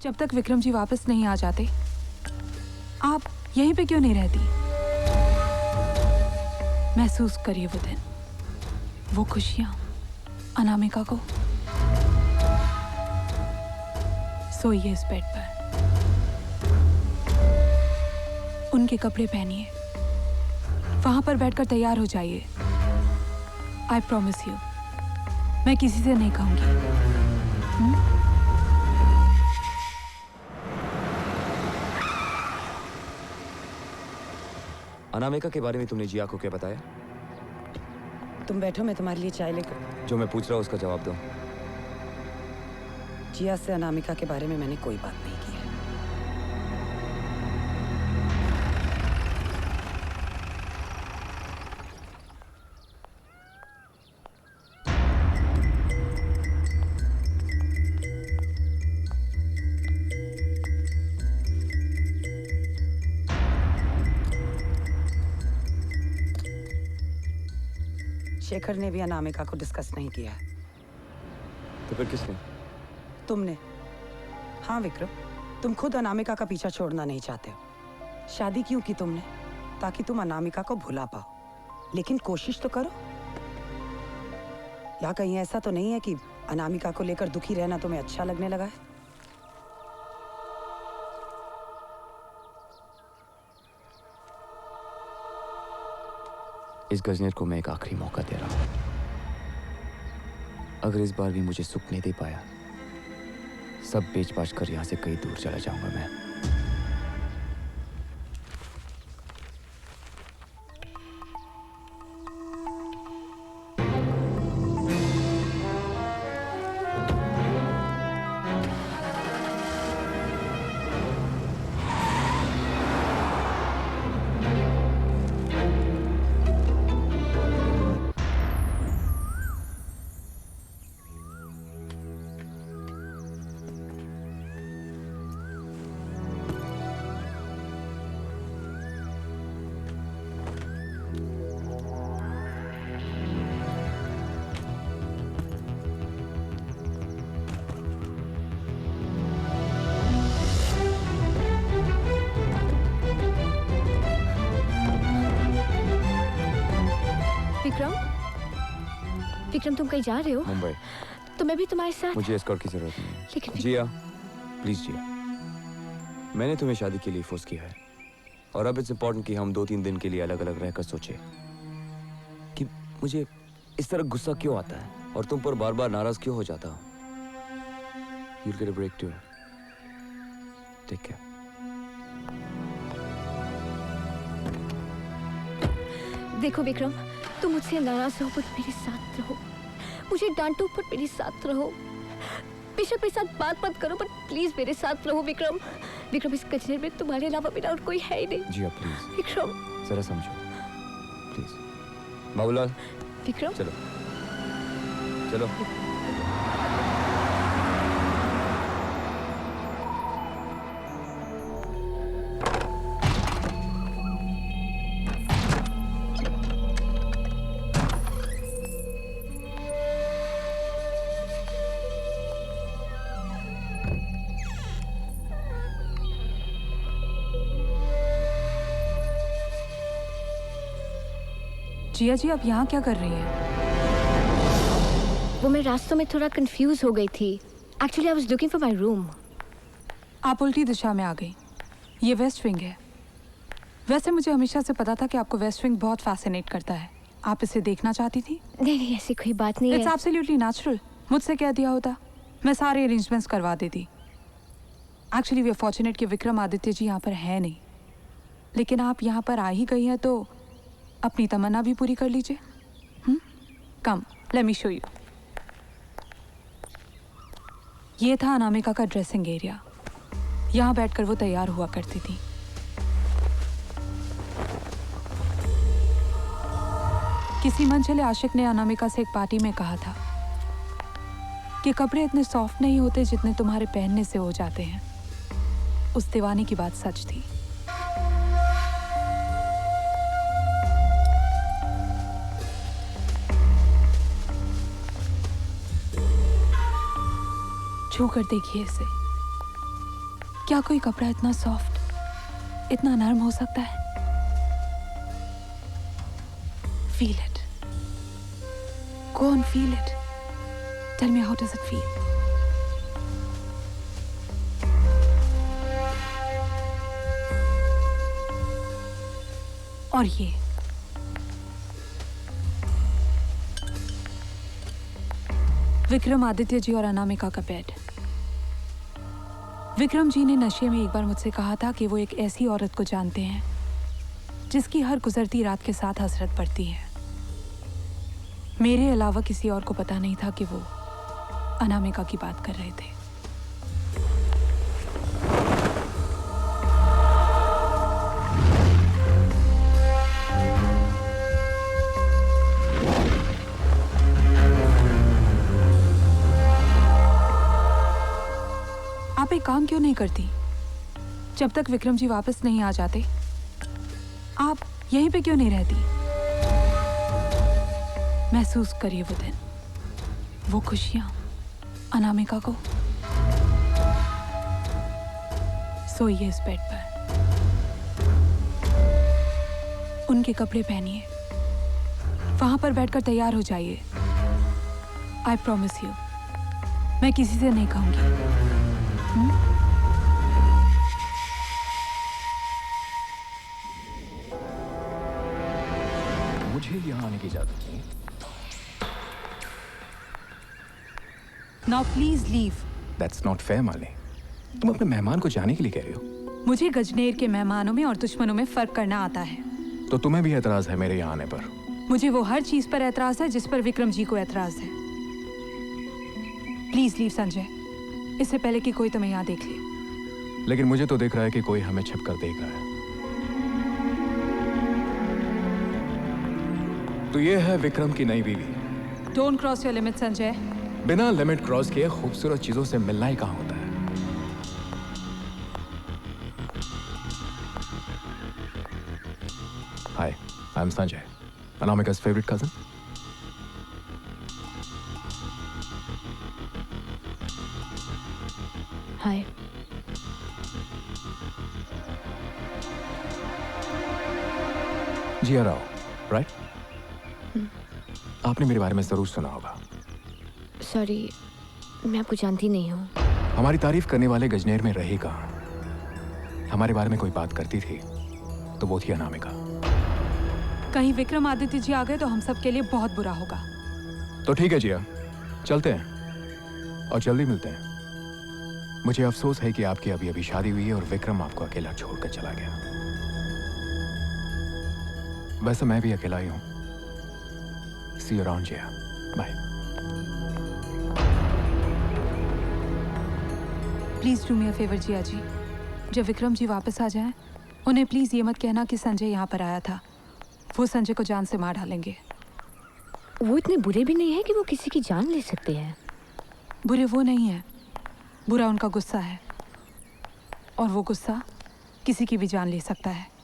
जब तक विक्रम जी वापस नहीं आ जाते, आप यहीं पे क्यों नहीं रहती? महसूस करिए वो दिन, वो खुशियां, अनामिका को। सोइए इस बेड पर, उनके कपड़े पहनिए, वहां पर बैठकर तैयार हो जाइए। आई प्रॉमिस यू, मैं किसी से नहीं कहूंगी। अनामिका के बारे में तुमने जिया को क्या बताया? तुम बैठो, मैं तुम्हारे लिए चाय लेकर। जो मैं पूछ रहा हूँ उसका जवाब दो। जिया से अनामिका के बारे में मैंने कोई बात नहीं की है। शेखर ने भी अनामिका को डिस्कस नहीं किया है। तो फिर किसने? तुमने। हाँ विक्रम, तुम खुद अनामिका का पीछा छोड़ना नहीं चाहते हो। शादी क्यों की तुमने? ताकि तुम अनामिका को भुला पाओ। लेकिन कोशिश तो करो। या कहीं ऐसा तो नहीं है कि अनामिका को लेकर दुखी रहना तुम्हें अच्छा लगने लगा है? इस गजनेर को मैं एक आखिरी मौका दे रहा हूं। अगर इस बार भी मुझे सुख नहीं दे पाया, सब बेच बाच कर यहां से कहीं दूर चला जाऊंगा मैं। विक्रम, तुम कहीं जा रहे हो? मुंबई। तो मैं भी तुम्हारे साथ। मुझे एस्कॉर्ट की जरूरत नहीं है। लेकिन जिया, प्लीज जिया, मैंने तुम्हें शादी के लिए फोर्स किया है और अब इट्स इम्पोर्टेंट कि हम 2-3 दिन के लिए अलग अलग रहकर सोचे कि मुझे इस तरह गुस्सा क्यों आता है और तुम पर बार बार नाराज क्यों हो जाता हूं। You'll get a break too. Take care. देखो विक्रम, तुम मुझसे नाराज हो पर मेरे साथ रहो, मुझे डांटो पर मेरे साथ रहो, बेशक मेरे साथ बात मत करो पर प्लीज मेरे साथ रहो विक्रम। विक्रम, इस कचरे में तुम्हारे अलावा मेरा और कोई है ही नहीं। जिया प्लीज। विक्रम, जरा समझो प्लीज। बाबूलाल, विक्रम, चलो चलो। जिया जी, आप यहाँ क्या कर रही हैं? वो मैं रास्तों में थोड़ा कंफ्यूज हो गई थी। Actually I was looking for my room. आप उल्टी दिशा में आ गई। ये वेस्ट विंग है। वैसे मुझे हमेशा से पता था कि आपको वेस्ट विंग बहुत फैसिनेट करता है। आप इसे देखना चाहती थी? नहीं नहीं, ऐसी कोई बात नहीं है। It's absolutely natural. मुझसे कह दिया होता, मैं सारे अरेंजमेंट्स करवा देती। एक्चुअली वी आर फॉर्चुनेट कि विक्रम आदित्य जी यहाँ पर है नहीं, लेकिन आप यहाँ पर आ ही गई हैं तो अपनी तमन्ना भी पूरी कर लीजिए। कम, लेट मी शो यू। ये था अनामिका का ड्रेसिंग एरिया। यहाँ बैठकर वो तैयार हुआ करती थी। किसी मनचले आशिक ने अनामिका से एक पार्टी में कहा था कि कपड़े इतने सॉफ्ट नहीं होते जितने तुम्हारे पहनने से हो जाते हैं। उस दीवानी की बात सच थी। छू कर देखिए इसे। क्या कोई कपड़ा इतना सॉफ्ट, इतना नरम हो सकता है? Feel it, go on, feel it, tell me how does it feel? और ये विक्रमादित्य जी और अनामिका का बेड। विक्रम जी ने नशे में एक बार मुझसे कहा था कि वो एक ऐसी औरत को जानते हैं जिसकी हर गुजरती रात के साथ हसरत पड़ती है। मेरे अलावा किसी और को पता नहीं था कि वो अनामिका की बात कर रहे थे। आप एक काम क्यों नहीं करती? जब तक विक्रम जी वापस नहीं आ जाते, आप यहीं पे क्यों नहीं रहती? महसूस करिए वो दिन, वो खुशियां, अनामिका को। सोइए इस बेड पर, उनके कपड़े पहनिए, वहां पर बैठकर तैयार हो जाइए। आई प्रॉमिस यू, मैं किसी से नहीं कहूंगी। मुझे यहाँ आने की इजाजत नहीं। Now please leave. That's not fair, Malini. तुम अपने मेहमान को जाने के लिए कह रही हो। मुझे गजनेर के मेहमानों में और दुश्मनों में फर्क करना आता है। तो तुम्हें भी एतराज है मेरे यहाँ आने पर? मुझे वो हर चीज पर एतराज है जिस पर विक्रम जी को एतराज है। प्लीज लीव संजय, इससे पहले कि कोई तुम्हें यहाँ देख ले। लेकिन मुझे तो दिख रहा है कि कोई हमें छिप कर देख रहा है। तो ये है विक्रम की नई बीवी। Don't cross your limit Sanjay. बिना लिमिट क्रॉस किए खूबसूरत चीजों से मिलना ही कहाँ होता है। Hi, I am Sanjay, Anamika's favorite cousin. Hi. Jiya Rao, right? आपने मेरे बारे में जरूर सुना होगा। सॉरी, मैं आपको जानती नहीं हूँ। हमारी तारीफ करने वाले गजनेर में रहे कहाँ। हमारे बारे में कोई बात करती थी तो वो थी अनामिका। कहीं विक्रमादित्य जी आ गए तो हम सब के लिए बहुत बुरा होगा। तो ठीक है जिया, चलते हैं और जल्दी मिलते हैं। मुझे अफसोस है कि आपकी अभी अभी शादी हुई है और विक्रम आपको अकेला छोड़कर चला गया। वैसे मैं भी अकेला ही हूँ। See you around Jiya, bye. Please do me a favour Jiya ji, जब विक्रम जी वापस आ जाएं, उन्हें प्लीज ये मत कहना कि संजय यहाँ पर आया था। वो संजय को जान से मार डालेंगे। वो इतने बुरे भी नहीं है कि वो किसी की जान ले सकते हैं। बुरे वो नहीं है, बुरा उनका गुस्सा है, और वो गुस्सा किसी की भी जान ले सकता है।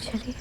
चलिए।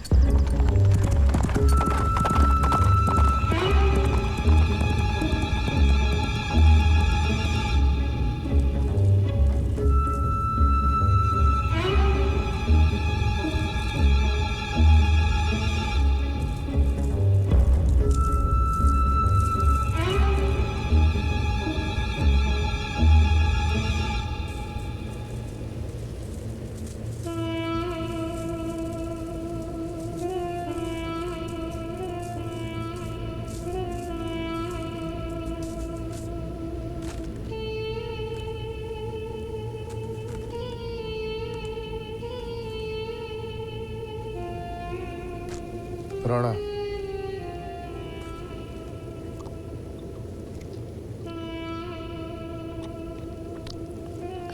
राणा,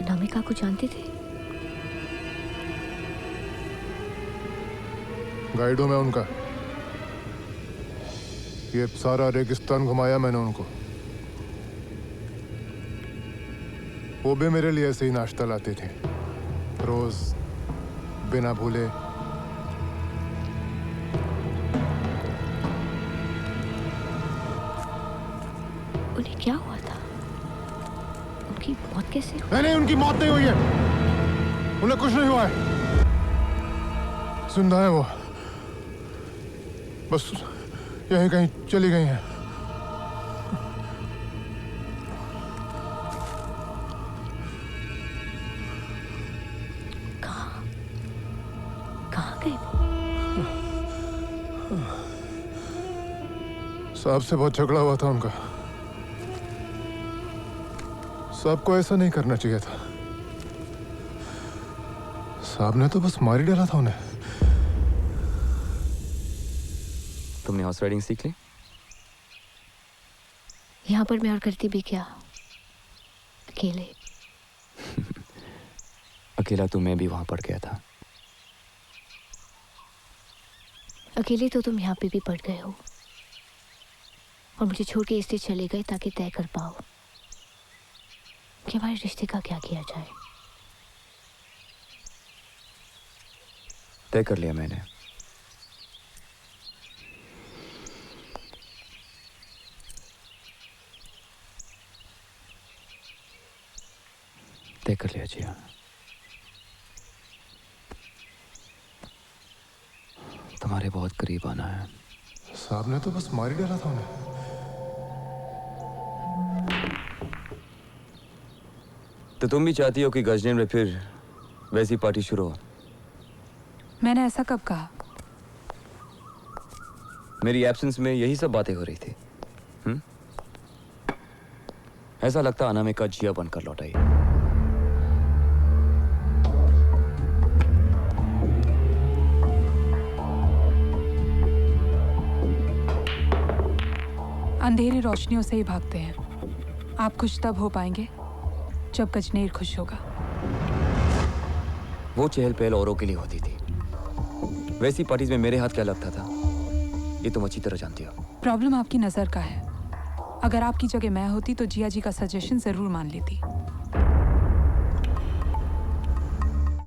अनामिका को जानते थे? गाइड हूं मैं उनका। ये सारा रेगिस्तान घुमाया मैंने उनको। वो भी मेरे लिए ऐसे ही नाश्ता लाती थी, रोज बिना भूले। उन्हें क्या हुआ था? उनकी मौत कैसे हुई? नहीं, उनकी मौत नहीं हुई है, उन्हें कुछ नहीं हुआ है, जिंदा है वो, बस यहीं कहीं चली गई हैं। कहाँ गए वो? साहब से बहुत झगड़ा हुआ था उनका। साहब को ऐसा नहीं करना चाहिए था। साहब ने तो बस मार ही डाला था उन्हें। तुमने हॉर्स राइडिंग सीख ली? यहाँ पर मैं और करती भी क्या, अकेले। अकेला तो मैं भी वहां पड़ गया था। अकेले तो तुम यहाँ पे भी पड़ गए हो और मुझे छोड़ के इसलिए चले गए ताकि तय कर पाओ कि हमारे रिश्ते का क्या किया जाए। तय कर लिया मैंने। तय कर लिया जिया। तुम्हारे बहुत करीब आना है। साहब ने तो बस मार ही डाला था उन्हें। तो तुम भी चाहती हो कि गजनीर में फिर वैसी पार्टी शुरू हो? मैंने ऐसा कब कहा? मेरी एब्सेंस में यही सब बातें हो रही थी। ऐसा लगता अनामिका जिया बनकर लौट आई। अंधेरी रोशनियों से ही भागते हैं। आप खुश तब हो पाएंगे जब गजनीर खुश होगा। वो चहल पहल औरों के लिए होती थी, वैसी पार्टीज में मेरे हाथ क्या लगता था ये तुम अच्छी तरह जानती हो। प्रॉब्लम आपकी नज़र का है। अगर आपकी जगह मैं होती तो जिया जी का सजेशन जरूर मान लेती।